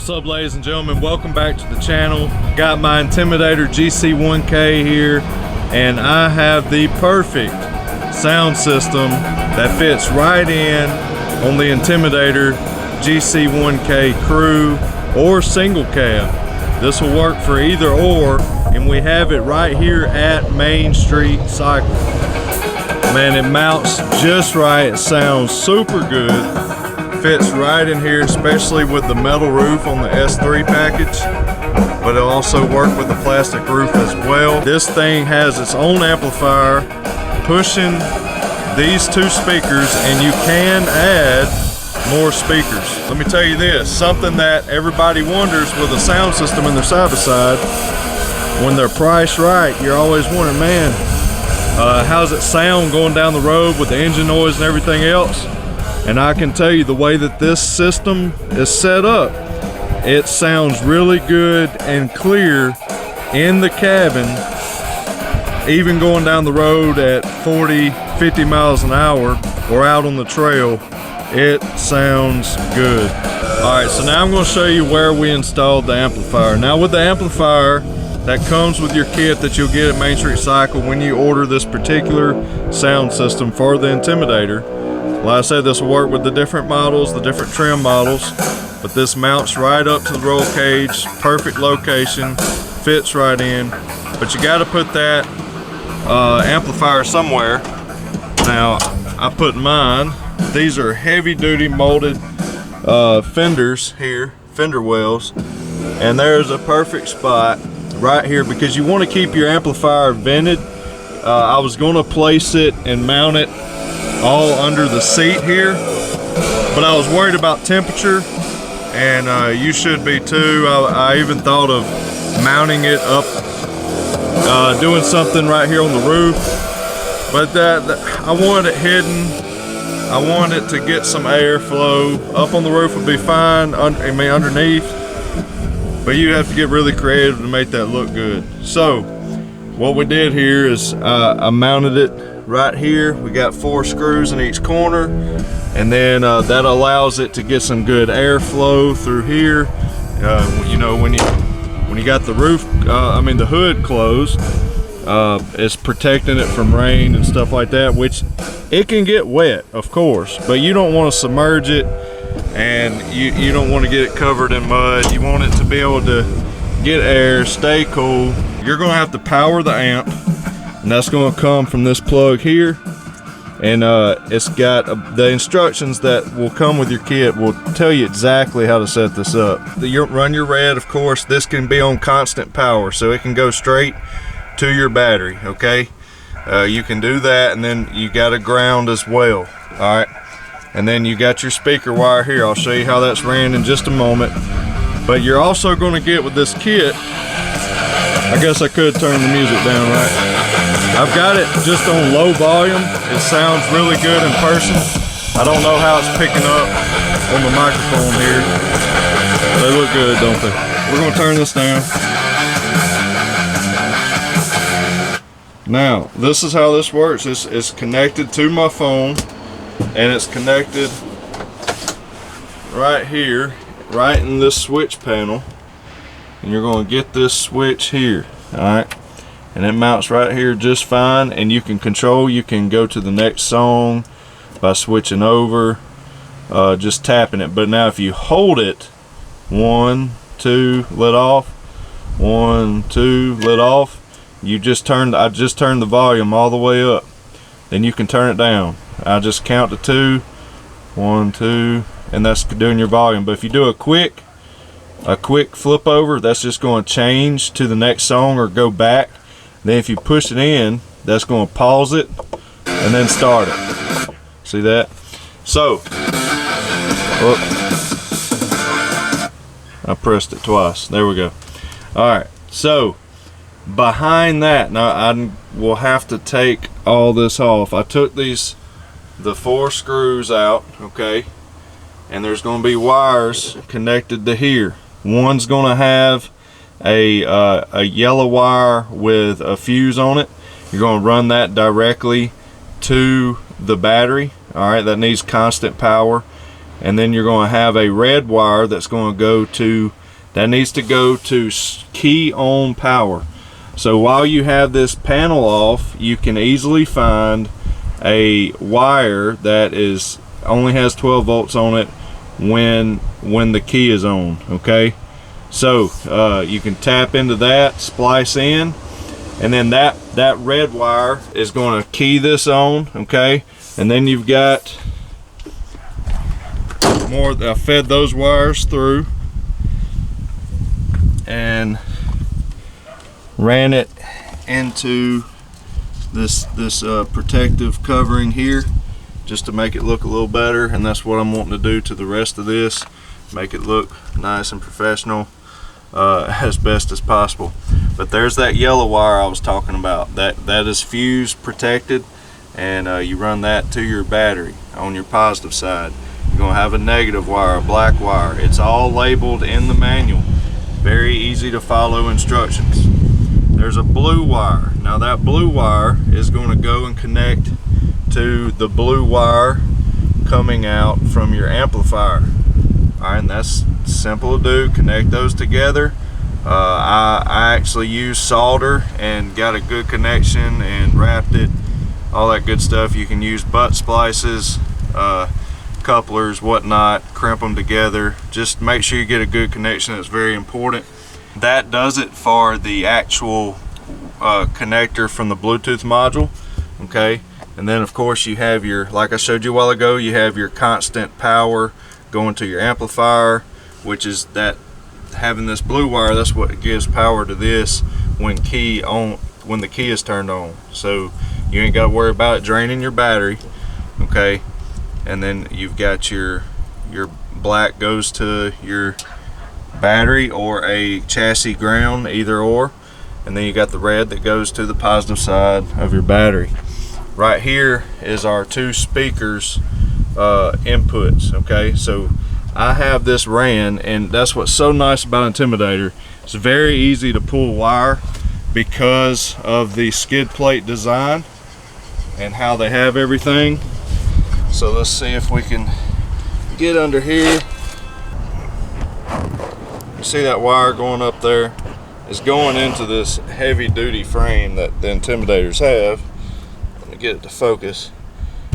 What's up, ladies and gentlemen? Welcome back to the channel. Got my Intimidator GC1K here, and I have the perfect sound system that fits right in on the Intimidator GC1K crew or single cab. This will work for either or, and we have it right here at Main Street Cycle. Man, it mounts just right. It sounds super good. Fits right in here, especially with the metal roof on the S3 package, but it'll also work with the plastic roof as well. This thing has its own amplifier pushing these two speakers, and you can add more speakers. Let me tell you this, something that everybody wonders with a sound system in their side-by-side, when they're priced right, you're always wondering, man, how's it sound going down the road with the engine noise and everything else? And I can tell you, the way that this system is set up, it sounds really good and clear in the cabin, even going down the road at 40, 50 miles an hour or out on the trail. It sounds good. All right, so now I'm going to show you where we installed the amplifier. Now, with the amplifier that comes with your kit that you'll get at Main Street Cycle when you order this particular sound system for the Intimidator, like I said, this will work with the different models, the different trim models, but this mounts right up to the roll cage, perfect location, fits right in. But you got to put that amplifier somewhere. Now, I put mine. These are heavy-duty molded fenders here, fender wells, and there's a perfect spot right here because you want to keep your amplifier vented. I was going to place it and mount it all under the seat here, but I was worried about temperature, and you should be too. I even thought of mounting it up, doing something right here on the roof, but I wanted it hidden. I wanted it to get some airflow. Up on the roof would be fine, underneath, but you have to get really creative to make that look good. So what we did here is I mounted it right here. We got 4 screws in each corner, and then that allows it to get some good airflow through here. You know, when you got the roof, the hood closed, it's protecting it from rain and stuff like that, which it can get wet, of course, but you don't want to submerge it, and you don't want to get it covered in mud. You want it to be able to get air, stay cool. You're going to have to power the amp, and that's going to come from this plug here, and it's got the instructions that will come with your kit will tell you exactly how to set this up. You run your red, of course. This can be on constant power, so it can go straight to your battery. Okay, you can do that, and then you got a ground as well. All right, and then you got your speaker wire here. I'll show you how that's ran in just a moment. But you're also going to get with this kit, I guess I could turn the music down, right? I've got it just on low volume. It sounds really good in person. I don't know how it's picking up on the microphone here. They look good, don't they? We're going to turn this down. Now, this is how this works. It's connected to my phone, and it's connected right here, right in this switch panel. And you're going to get this switch here, all right? And it mounts right here just fine, and you can control. You can go to the next song by switching over, just tapping it. But now if you hold it, 1, 2, let off, 1, 2, let off, I just turned the volume all the way up. Then you can turn it down. I just count to 2, 1, 2, and that's doing your volume. But if you do a quick flip over, that's just going to change to the next song or go back. Then if you push it in, that's going to pause it and then start it. See that? So, I pressed it twice. There we go. All right. So behind that, now I will have to take all this off. I took the 4 screws out, okay, and there's going to be wires connected to here. One's going to have a yellow wire with a fuse on it. You're going to run that directly to the battery. All right, that needs constant power. And then you're going to have a red wire that's going to go to that needs to go to key on power. So while you have this panel off, you can easily find a wire that only has 12 volts on it when the key is on. Okay, so you can tap into that, splice in, and then that red wire is going to key this on. Okay, and then you've got more. I fed those wires through and ran it into this protective covering here, just to make it look a little better. And that's what I'm wanting to do to the rest of this, make it look nice and professional as best as possible. But there's that yellow wire I was talking about, that is fuse protected, and you run that to your battery on your positive side. You're going to have a negative wire, a black wire. It's all labeled in the manual. Very easy to follow instructions. There's a blue wire. Now that blue wire is going to go and connect to the blue wire coming out from your amplifier. Alright, and that's simple to do. Connect those together. I actually used solder and got a good connection and wrapped it, all that good stuff. You can use butt splices, couplers, whatnot, crimp them together. Just make sure you get a good connection. That's very important. That does it for the actual connector from the Bluetooth module. Okay, and then of course you have your, like I showed you a while ago, you have your constant power going to your amplifier, which is that having this blue wire, that's what gives power to this when the key is turned on. So you ain't got to worry about it draining your battery. Okay, and then you've got your black goes to your battery or a chassis ground, either or, and then you got the red that goes to the positive side of your battery. Right here is our two speakers inputs. Okay, so I have this ran, and that's what's so nice about Intimidator. It's very easy to pull wire because of the skid plate design and how they have everything. So let's see if we can get under here. You see that wire going up there is going into this heavy duty frame that the Intimidators have. Let me get it to focus.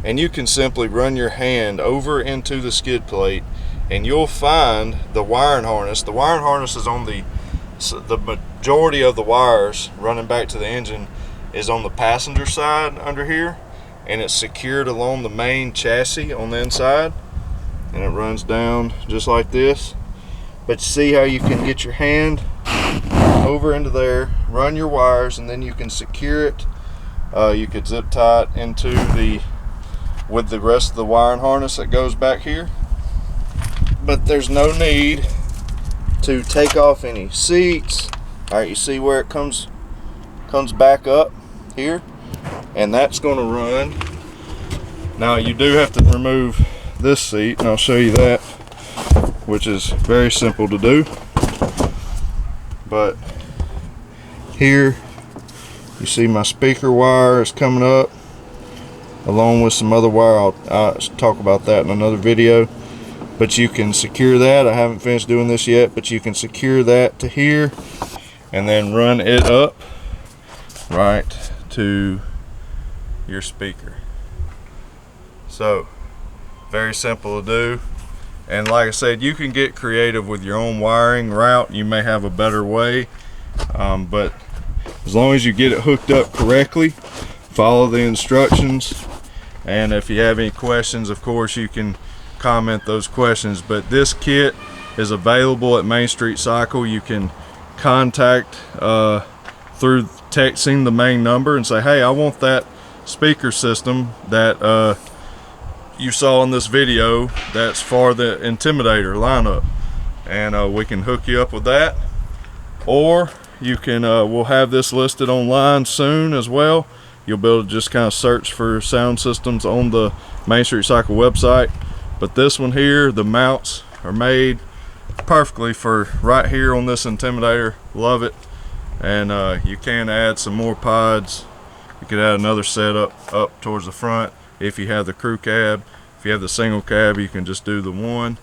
And you can simply run your hand over into the skid plate and you'll find the wiring harness. The wiring harness is on the majority of the wires running back to the engine is on the passenger side under here, and it's secured along the main chassis on the inside, and it runs down just like this. But you see how you can get your hand over into there, run your wires, and then you can secure it. You could zip tie it into with the rest of the wiring harness that goes back here. But there's no need to take off any seats. All right, you see where it comes back up here, and that's going to run. Now you do have to remove this seat, and I'll show you that, which is very simple to do. But here you see my speaker wire is coming up along with some other wire. I'll talk about that in another video. But you can secure that. I haven't finished doing this yet, but you can secure that to here and then run it up right to your speaker. So very simple to do. And like I said, you can get creative with your own wiring route. You may have a better way, but as long as you get it hooked up correctly, follow the instructions. And if you have any questions, of course you can comment those questions. But this kit is available at Main Street Cycle. You can contact through texting the main number and say, hey, I want that speaker system that you saw in this video that's for the Intimidator lineup, and we can hook you up with that. Or you can we'll have this listed online soon as well. You'll be able to just kind of search for sound systems on the Main Street Cycle website. But this one here, the mounts are made perfectly for right here on this Intimidator. Love it. And you can add some more pods. You could add another setup up towards the front if you have the crew cab. If you have the single cab, you can just do the one.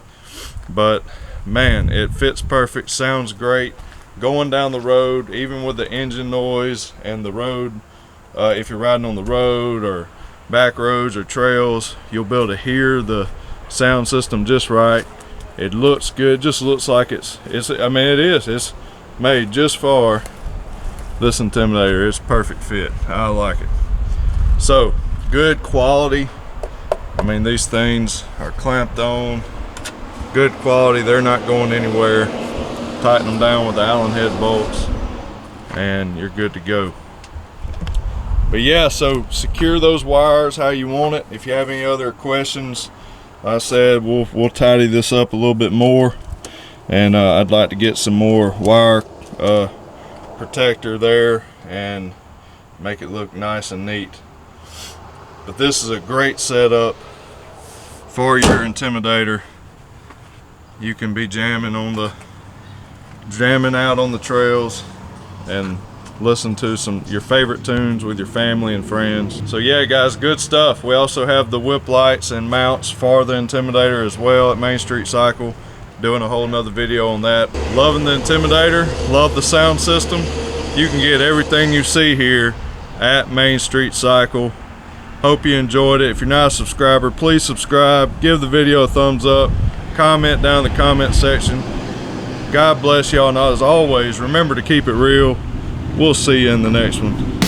But man, it fits perfect, sounds great. Going down the road, even with the engine noise and the road, if you're riding on the road or back roads or trails, you'll be able to hear the sound system just right. It looks good, just looks like it's made just for this Intimidator. It's perfect fit. I like it. So good quality. I mean, these things are clamped on, good quality. They're not going anywhere. Tighten them down with the Allen head bolts and you're good to go. But yeah, so secure those wires how you want it. If you have any other questions, like I said, we'll tidy this up a little bit more, and I'd like to get some more wire protector there and make it look nice and neat. But this is a great setup for your Intimidator. You can be jamming out on the trails and listen to your favorite tunes with your family and friends. So yeah guys, good stuff. We also have the whip lights and mounts for the Intimidator as well at Main Street Cycle. Doing a whole nother video on that. Loving the Intimidator, love the sound system. You can get everything you see here at Main Street Cycle. Hope you enjoyed it. If you're not a subscriber, please subscribe, give the video a thumbs up, comment down in the comment section. God bless y'all, and as always, remember to keep it real. We'll see you in the next one.